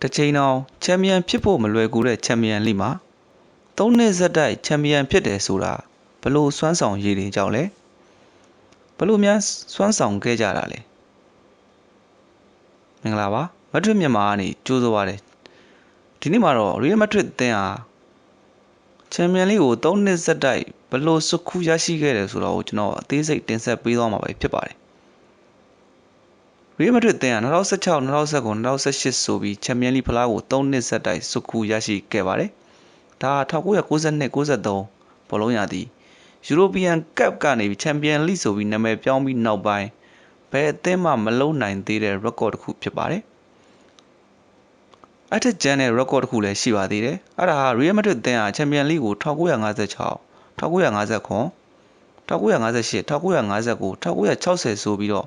တစ်ချိန်အောင်ချန်ပီယံဖြစ်ဖို့မလွယ်ကူတဲ့ချန်ပီယံလိမှာ၃နှစ်ဆက်တိုက်ချန်ပီယံဖြစ်တယ်ဆိုတာဘလို့စွမ်းဆောင်ရည်တွေကြောင့်လဲဘလို့များစွမ်းဆောင်ခဲ့ကြတာလဲမင်္ဂလာပါမက်ဒရစ်မြန်မာကနေကြိုးစားပါတယ်ဒီနေ့မှာတော့ရီယယ်မက်ဒရစ်အသင်းဟာချန်ပီယံလိကို၃နှစ်ဆက်တိုက်ဘလို့စုခူးရရှိခဲ့တယ်ဆိုတော့ကျွန်တော်အသေးစိတ်တင်ဆက်ပေးသွားမှာပဲဖြစ်ပါတယ်ရီယယ်မက်ဒရစ်အသင်းဟာ2016 2019 2018ဆိုပြီးချန်ပီယံလိဖလားကို၃နှစ်ဆက်တိုက်စုခူးရရှိခဲ့ပါတယ်ဒါ1992-93ဘောလုံးရာသီယူရိုပီယံကပ်ကနေချန်ပီယံလိဆိုပြီးနာမည်ပြောင်းပြီးနောက်ပိုင်းဘယ်အသင်းမှမလုံနိုင်သေးတဲ့ record တစ်ခုဖြစ်ပါတယ်အထက်ကျန်တဲ့ record တစ်ခုလည်းရှိပါသေးတယ်အဲ့ဒါဟာ Real Madrid အသင်းဟာချန်ပီယံလိကို1956 1959 1958 1959 1960ဆိုပြီးတော့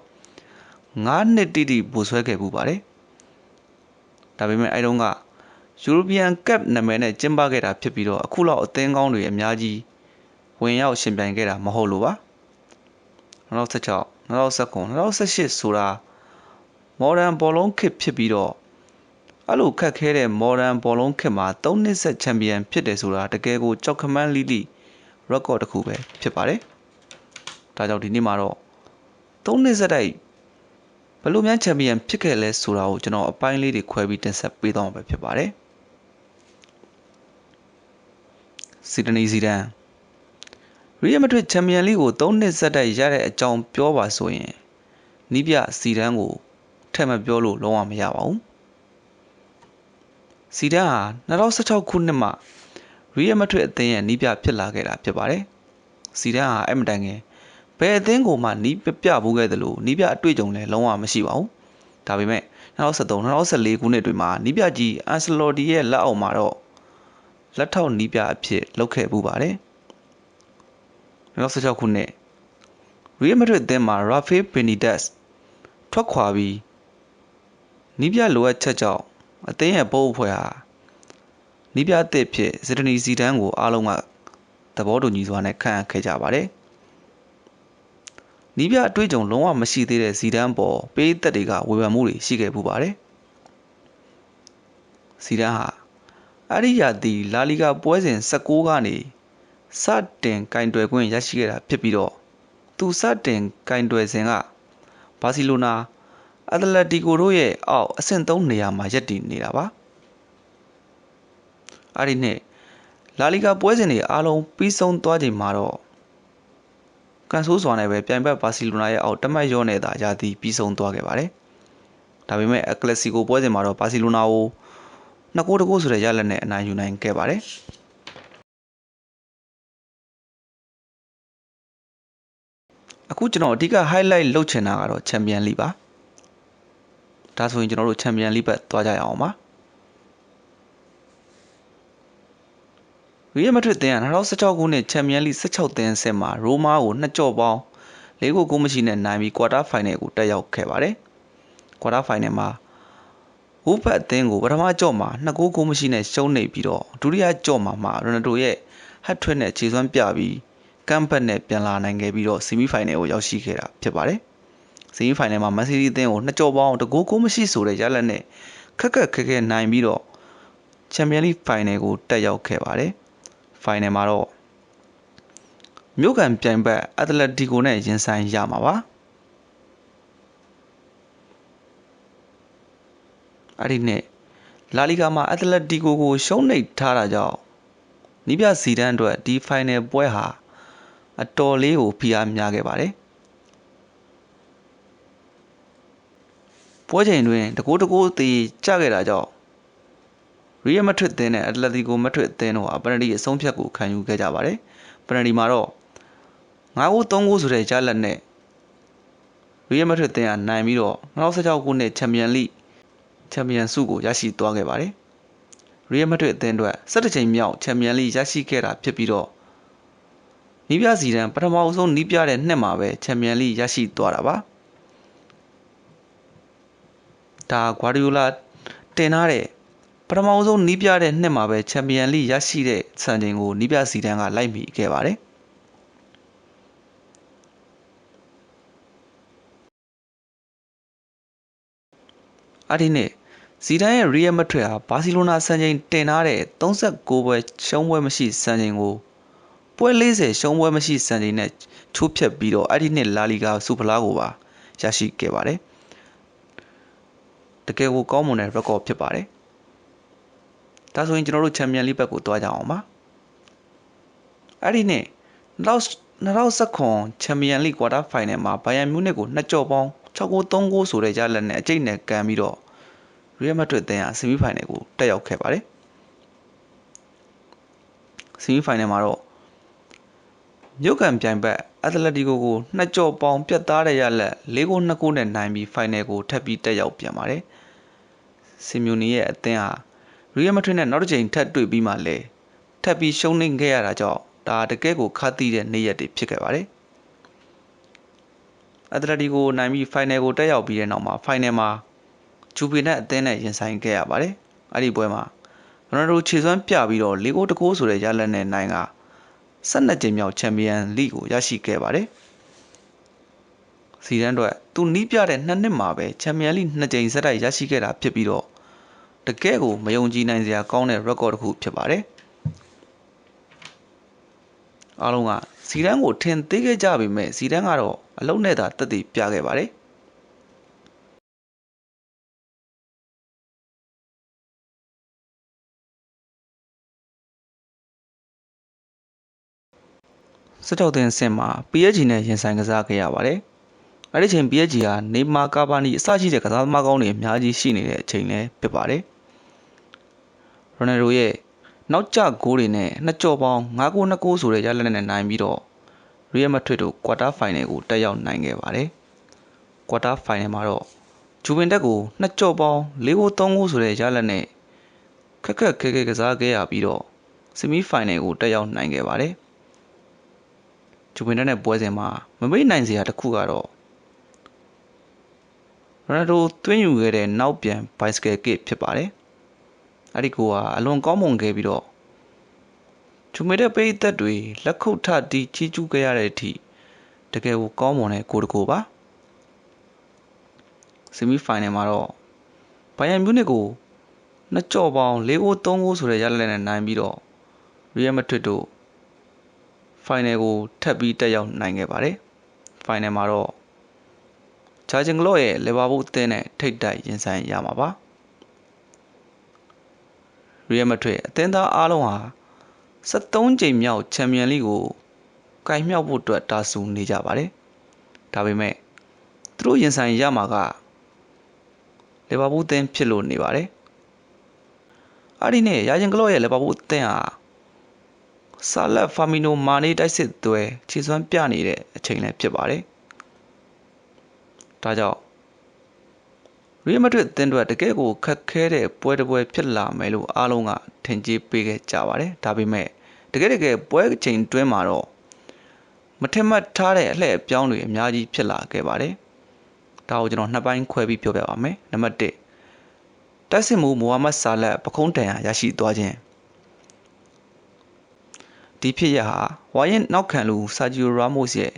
9နှစ်တိတိဗိုလ်ဆွဲခဲ့ပူပါတယ်ဒါပေမဲ့အဲတုန်းက European Cup နာမည်နဲ့ကျင်းပခဲ့တာဖြစ်ပြီးတော့အခုလောက်အသင်းကောင်းတွေအများကြီးဝင်ရောက်ရှင်ပြိုင်ခဲ့တာမဟုတ်လို့ပါ2016 2019 2018ဆိုတာ modern ဘောလုံးခေတ်ဖြစ်ပြီးတော့အဲ့လိုခက်ခဲတဲ့ modern ဘောလုံးခေတ်မှာ3နှစ်ဆက်ချန်ပီယံဖြစ်တယ်ဆိုတာတကယ်ကိုကြောက်ခမန်းလိလိ record တစ်ခုပဲဖြစ်ပါတယ်ဒါကြောင့်ဒီနေ့မှာတော့3နှစ်ဆက်တိုက်ဘယ်လိုများချန်ပီယံဖြစ်ခဲ့လဲဆိုတာကိုကျွန်တော်အပိုင်းလေးတွေခွဲပြီးတင်ဆက်ပေးသွားမှာပဲဖြစ်ပါတယ်စီဒနီဇီဒန်ရီယယ်မက်ဒရစ်ချန်ပီယံလိကို3နှစ်ဆက်တိုက်ရတဲ့အကြောင်းပြောပါဆိုရင်နီးပြစီဒန်ကိုထက်မပြောလို့လုံးဝမရပါဘူးစီဒန်ဟာ2016ခုနှစ်မှာရီယယ်မက်ဒရစ်အသင်းရဲ့နီးပြဖြစ်လာခဲ့တာဖြစ်ပါတယ်စီဒန်ဟာအဲ့မတိုင်ခင်ဘယ်အသင်းကိုမှနီးပြဘူးခဲ့တယ်လို့နီးပြအတွေ့အကြုံလည်းလုံးဝမရှိပါဘူးဒါပေမဲ့2013 2014ခုနှစ်တွေမှာနီးပြကြီးအန်ဆလော်တီရဲ့လက်အောက်မှာတော့လက်ထောက်နီးပြအဖြစ်လုပ်ခဲ့ပူပါတယ်2016ခုနှစ်ရီယယ်မက်ဒရစ်အသင်းမှာရာဖေးဘင်နီဒက်စ်ထွက်ခွာပြီးနီးပြလိုအပ်ချက်ကြောင့်အသင်းရဲ့ဘုတ်အဖွဲ့ဟာနီးပြအသစ်ဖြစ်ဇီဒနီဇီဒန်ကိုအားလုံးကသဘောတူညီစွာနဲ့ခန့်အပ်ခဲ့ကြပါတယ်နီးပြအတွေ့အကြုံလုံးဝမရှိသေးတဲ့ဇီဒန်ပေါ်ပေးသက်တွေကဝေဖန်မှုတွေရှိခဲ့ပူပါတယ်ဇီဒန်ဟာအရိယာတီလာလီဂါပွဲစဉ်16ကနေစတင်ကင်တွယ်ခွင့်ရရှိခဲ့တာဖြစ်ပြီးတော့သူစတင်ကင်တွယ်စဉ်ကဘာစီလိုနာအက်တလက်တီကိုတို့ရဲ့အောက်အဆင့်3နေရာမှာရပ်တည်နေတာပါအဲ့ဒီနှစ်လာလီဂါပွဲစဉ်တွေအားလုံးပြီးဆုံးသွားချိန်မှာတော့ကန်ဆိုးစွာနဲ့ပဲပြိုင်ဘက်ဘာစီလိုနာရဲ့အောက်တမတ်ရောနေတာရာသီပြီးဆုံးသွားခဲ့ပါတယ်ဒါပေမဲ့အကလစီကိုပွဲစဉ်မှာတော့ဘာစီလိုနာကို2-9ဆိုတဲ့ရလဒ်နဲ့အနိုင်ယူနိုင်ခဲ့ပါတယ်အခုကျွန်တော်အဓိက highlight လုပ်ချင်တာကတော့ Champion League ပါဒါဆိုရင်ကျွန်တော်တို့ Champion League ဘက်သွားကြရအောင်ပါရီယယ်မက်ဒရစ်အသင်းက2016ခုနှစ် Champion League 16သင်းဆက်မှာရိုမာကို2ကြော့ပေါင်း4 ဂိုးမရှိနဲ့နိုင်ပြီး quarter final ကိုတက်ရောက်ခဲ့ပါတယ် quarter final မှာဝူဖတ်အသင်းကိုပထမကြော့မှာ2 ဂိုးမရှိနဲ့ရှုံးနေပြီးတော့ဒုတိယကြော့မှာရိုနယ်ဒိုရဲ့ hat trick နဲ့ခြေစွမ်းပြပြီးကမ်ဘတ်နဲ့ပြန်လာနိုင်ခဲ့ပြီးတော့ semi final ကိုရောက်ရှိခဲ့တာဖြစ်ပါတယ် semi final မှာမန်စီးတီးအသင်းကို2ကြော့ပေါင်း1 ဂိုးမရှိဆိုတဲ့ရလဒ်နဲ့ခက်ခဲနိုင်ပြီးတော့ Champions League final ကိုတက်ရောက်ခဲ့ပါတယ် final မှာတော့မြို့ကန်ပြိုင်ဘက်အက်တလက်တီကိုနဲ့ရင်ဆိုင်ရမှာပါအဲ့ဒီနှစ်လာလီဂါမှာအက်တလက်တီကိုရှုံးနိမ့်ထားတာကြောင့်နီးပြဇီဒန်အတွက်ဒီ final ပွဲဟာအတော်လေးကိုဖိအားများခဲ့ပါတယ်ပွဲချိန်တွင်တကိုးသေးကျခဲ့တာကြောင့်ရီယယ်မက်ဒရစ်အသင်းနဲ့အက်တလက်တီကိုမက်ဒရစ်အသင်းတို့ဟာပယ်နတီအဆုံးဖြတ်ကိုခံယူခဲ့ကြပါတယ်ပယ်နတီမှာတော့9-3 ဆိုတဲ့ရလဒ်နဲ့ရီယယ်မက်ဒရစ်အသင်းကနိုင်ပြီးတော့2016ခုနှစ်ချန်ပီယံလိချန်ပီယံဆုကိုရရှိသွားခဲ့ပါတယ်ရီယယ်မက်ဒရစ်အသင်းအတွက်17ချိန်မြောက်ချန်ပီယံလိရရှိခဲ့တာဖြစ်ပြီးတော့နီးပြစီဒန်ပထမအဆုံးနီးပြတဲ့နှစ်မှာပဲချန်ပီယံလိရရှိသွားတာပါဒါဂွာဒီယိုလာတင်ထားတဲ့ပထမဆုံးနီးပြတဲ့နှစ်မှာပဲချန်ပီယံလိရရှိတဲ့စံချိန်ကိုနီးပြစီဒန်ကလိုက်မိခဲ့ပါတယ်အဲ့ဒီနှစ် ဇီဒန်ရဲ့ Real Madrid ဟာဘာစီလိုနာစံချိန်တင်ထားတဲ့39ပွဲရှုံးပွဲမရှိစံချိန်ကိုပွဲ40ရှုံးပွဲမရှိစံချိန်နဲ့ချိုးဖျက်ပြီးတော့အဲ့ဒီနှစ်လာလီဂါစူဖလားကိုပါရရှိခဲ့ပါတယ်တကယ်ကိုကောင်းမွန်တဲ့ record ဖြစ်ပါတယ်ဒါဆိုရင်ကျွန်တော်တို့ချန်ပီယံလိဘက်ကိုတွားကြအောင်ပါအဲ့ဒီနှစ်2019ချန်ပီယံလိကွာတာဖိုင်နယ်မှာဘိုင်ယန်မြူးနစ်ကို2ကြော့ပေါင်း6-3 ဆိုတဲ့ရလဒ်နဲ့အကျိတ်နဲ့ကန်ပြီးတော့Real Madrid အသင်းဟာဆီမီဖိုင်နယ်ကိုတက်ရောက်ခဲ့ပါတယ်ဆီမီဖိုင်နယ်မှာတော့မြို့ကန်ပြိုင်ဘက်အက်တလက်တီကို2ကြော့ပေါင်းပြတ်သားတဲ့ရလဒ်4-2နဲ့နိုင်ပြီးဖိုင်နယ်ကိုထပ်ပြီးတက်ရောက်ပြန်ပါတယ်ဆီမြူနီရဲ့အသင်းဟာReal Madrid နဲ့နောက်တစ်ချိန်ထပ်တွေ့ပြီးမှလည်းထပ်ပြီးရှုံးနိမ့်ခဲ့ရတာကြောင့်ဒါတကယ်ကိုခါတိတဲ့နေ့ရက်တွေဖြစ်ခဲ့ပါတယ်အက်တလက်တီကိုနိုင်ပြီးဖိုင်နယ်ကိုတက်ရောက်ပြီးတဲ့နောက်မှာဖိုင်နယ်မှာဂျူပီနဲ့အသင်းနဲ့ရင်ဆိုင်ခဲ့ရပါတယ်။အဲ့ဒီပွဲမှာရိုနယ်ဒိုခြေစွမ်းပြပြီးတော့4-2ဆိုတဲ့ရလဒ်နဲ့နိုင်က12ကြိမ်မြောက်ချန်ပီယံလိကိုရရှိခဲ့ပါတယ်။စီဒန်တို့သူနီးပြတဲ့2နှစ်မှာပဲချန်ပီယံလိ2ကြိမ်ဆက်တိုက်ရရှိခဲ့တာဖြစ်ပြီးတော့တကယ်ကိုမယုံကြည်နိုင်စရာကောင်းတဲ့ record တစ်ခုဖြစ်ပါတယ်။အားလုံးကစီဒန်ကိုထင်သေးခဲ့ကြပေမဲ့စီဒန်ကတော့အလုံးနဲ့သာတက်တည်ပြခဲ့ပါတယ်။16သင်းအဆင့်မှာ PSG နဲ့ရင်ဆိုင်ကစားခဲ့ရပါတယ်။အဲဒီချိန် PSG ဟာနေမာကာဘာနီအစရှိတဲ့ကစားသမားကောင်းတွေအများကြီးရှိနေတဲ့အချိန်လည်းဖြစ်ပါတယ်။ရိုနယ်ဒိုရဲ့နောက်ကျဂိုးတွေနဲ့2ကြော့ပေါင်း5-2ဆိုတဲ့ရလဒ်နဲ့နိုင်ပြီးတော့ Real Madrid တို့ကွာတာဖိုင်နယ်ကိုတက်ရောက်နိုင်ခဲ့ပါတယ်။ကွာတာဖိုင်နယ်မှာတော့ဂျူဗင်တက်ကို2ကြော့ပေါင်း4-3ဆိုတဲ့ရလဒ်နဲ့ခက်ခဲကစားခဲ့ရပြီးတော့ဆီမီဖိုင်နယ်ကိုတက်ရောက်နိုင်ခဲ့ပါတယ်။ဂျူဗင်တက်နဲ့ပွဲစဉ်မှာမမေ့နိုင်စရာတစ်ခုကတော့ရိုနယ်ဒိုသွင်းယူခဲ့တဲ့နောက်ပြန်ဘိုင်စကယ်ကစ်ဖြစ်ပါတယ်။အဲ့ဒီကိုကအလွန်ကောင်းမွန်ခဲ့ပြီးတော့ဂျူဗင်တက်ပိတ်သက်တွေလက်ခုပ်ထတီးချီးကျူးခဲ့ရတဲ့အထိတကယ်ကိုကောင်းမွန်တဲ့ဂိုးတစ်ခုပါ။ဆီမီဖိုင်နယ်မှာတော့ဘိုင်ယန်မြူးနစ်ကို2ကြော့ပေါင်း4-3ဆိုတဲ့ရလဒ်နဲ့နိုင်ပြီးတော့ Real Madrid တို့ဖိုင်နယ်ကိုထပ်ပြီးတက်ရောက်နိုင်ခဲ့ပါတယ်။ဖိုင်နယ်မှာတော့ဂျာဂျင်ဂလော့ရဲ့လီဗာပူးအသင်းနဲ့ထိပ်တိုက်ရင်ဆိုင်ရမှာပါ။ Real Madrid အသင်းသားအားလုံးဟာ73ကြိမ်မြောက်ချန်ပီယံလိကိုကင်မြောက်ဖို့အတွက်တာဆူနေကြပါတယ်။ဒါပေမဲ့သူတို့ရင်ဆိုင်ရမှာကလီဗာပူးအသင်းဖြစ်လို့နေပါတယ်။အဲ့ဒီနေ့ဂျာဂျင်ဂလော့ရဲ့လီဗာပူးအသင်းဟာဆာလက်ဖာမီနိုမာနေတိုက်စစ်သွဲခြေစွမ်းပြနေတဲ့အချိန်လည်းဖြစ်ပါတယ်။ဒါကြောင့်Real Madrid အသင်းတို့တကယ်ကိုခက်ခဲတဲ့ပွဲတစ်ပွဲဖြစ်လာမယ်လို့အားလုံးကထင်ကြေးပေးခဲ့ကြပါတယ်။ဒါပေမဲ့တကယ်ပွဲချိန်တွင်းမှာတော့မထင်မှတ်ထားတဲ့အလှည့်အပြောင်းတွေအများကြီးဖြစ်လာခဲ့ပါတယ်။ဒါကိုကျွန်တော်နှစ်ပိုင်းခွဲပြီးပြောပြပါမယ်။နံပါတ်1တိုက်စစ်မှုမိုဟာမက်ဆာလက်ပခုံးတန်ရရှိသွားခြင်းဒီဖြစ်ရဟာဝါရင်နောက်ခံလူဆာဂျီယိုရာမို့စ်ရဲ့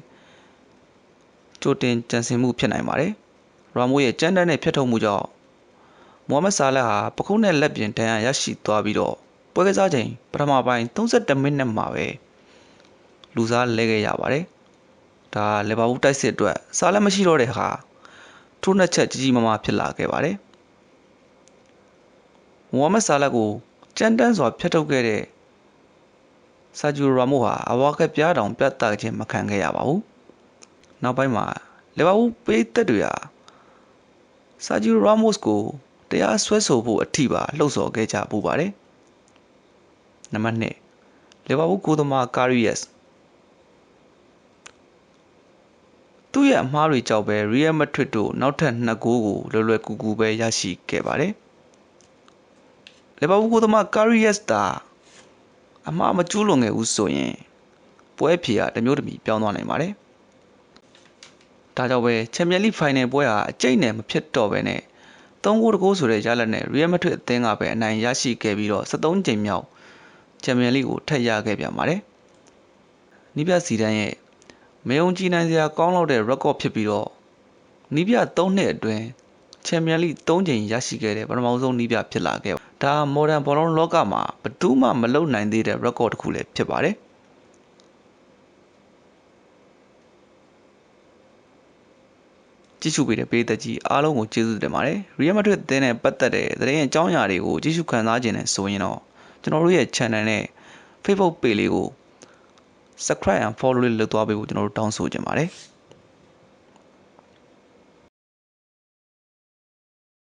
ကြိုတင်ကြံစည်မှုဖြစ်နိုင်ပါတယ်။ရာမို့ရဲ့ကြမ်းတမ်းတဲ့ဖျက်ထုတ်မှုကြောင့်မိုဟာမက်ဆာလက်ဟာပခုံးနဲ့လက်ပြင်ဒဏ်ရာရရှိသွားပြီးတော့ပွဲကစားချိန်ပထမပိုင်း32မိနစ်မှာပဲလူစားလဲခဲ့ရပါတယ်။ဒါလီဗာပူးတိုက်စစ်အတွက်စားလက်မရှိတော့တဲ့ဟာထိုးနှက်ချက်ကြီးမားမားဖြစ်လာခဲ့ပါတယ်။မိုဟာမက်ဆာလက်ကိုကြမ်းတမ်းစွာဖျက်ထုတ်ခဲ့တဲ့ဆာဂျီယိုရာမို့ဟာအဝါကက်ပြားတောင်ပြတ်သားခြင်းမခံခဲ့ရပါဘူး။နောက်ပိုင်းမှာလီဗာပူးပိတ်သက်တွေဟာဆာဂျီယိုရာမို့ကိုတရားစွဲဆိုဖို့အထိပါလှုံ့ဆော်ခဲ့ကြပူပါတယ်။နံပါတ်2လီဗာပူးကိုသမားကာရီယက်စ်သူ့ရဲ့အမှားတွေကြောင့်ပဲ Real Madrid တို့နောက်ထပ်2ဂိုးကိုလွယ်ကူကူပဲရရှိခဲ့ပါတယ်။လီဗာပူးကိုသမားကာရီယက်စ်တာအမှားမကျူးလွန်ခဲ့ဘူးဆိုရင်ပွဲဖြေကတမျိုးတမီပြောင်းသွားနိုင်ပါတယ်။ဒါကြောင့်ပဲချန်ပီယံလိဖိုင်နယ်ပွဲဟာအကျိတ်နဲ့မဖြစ်တော့ဘဲနဲ့3-2ဆိုတဲ့ရလဒ်နဲ့ Real Madrid အသင်းကပဲအနိုင်ရရှိခဲ့ပြီးတော့73ကြိမ်မြောက်ချန်ပီယံလိကိုထပ်ရခဲ့ပြန်ပါတယ်။နီးပြစီဒန်ရဲ့မယုံကြည်နိုင်စရာကောင်းလောက်တဲ့ record ဖြစ်ပြီးတော့နီးပြ3နှစ်အတွင်း ချန်ပီယံလိ3ချိန်ရရှိခဲ့တဲ့ပထမဆုံးနည်းပြဖြစ်လာခဲ့ဒါမော်ဒန်ဘောလုံးလောကမှာဘယ်သူမှမလုပ်နိုင်သေးတဲ့ record တစ်ခုလည်းဖြစ်ပါတယ်ကြည့်ရှုပေးတဲ့ပရိသတ်ကြီးအားလုံးကိုကျေးဇူးတင်ပါတယ်။ Real Madrid အသင်းနဲ့ပတ်သက်တဲ့သတင်းအကြောင်းအရာတွေကိုကြည့်ရှုခံစားခြင်းနဲ့ဆိုရင်တော့ကျွန်တော်တို့ရဲ့ channel နဲ့ Facebook page လေးကို subscribe and follow လေးလုပ်သွားပေးဖို့ကျွန်တော်တို့တောင်းဆိုချင်ပါတယ်။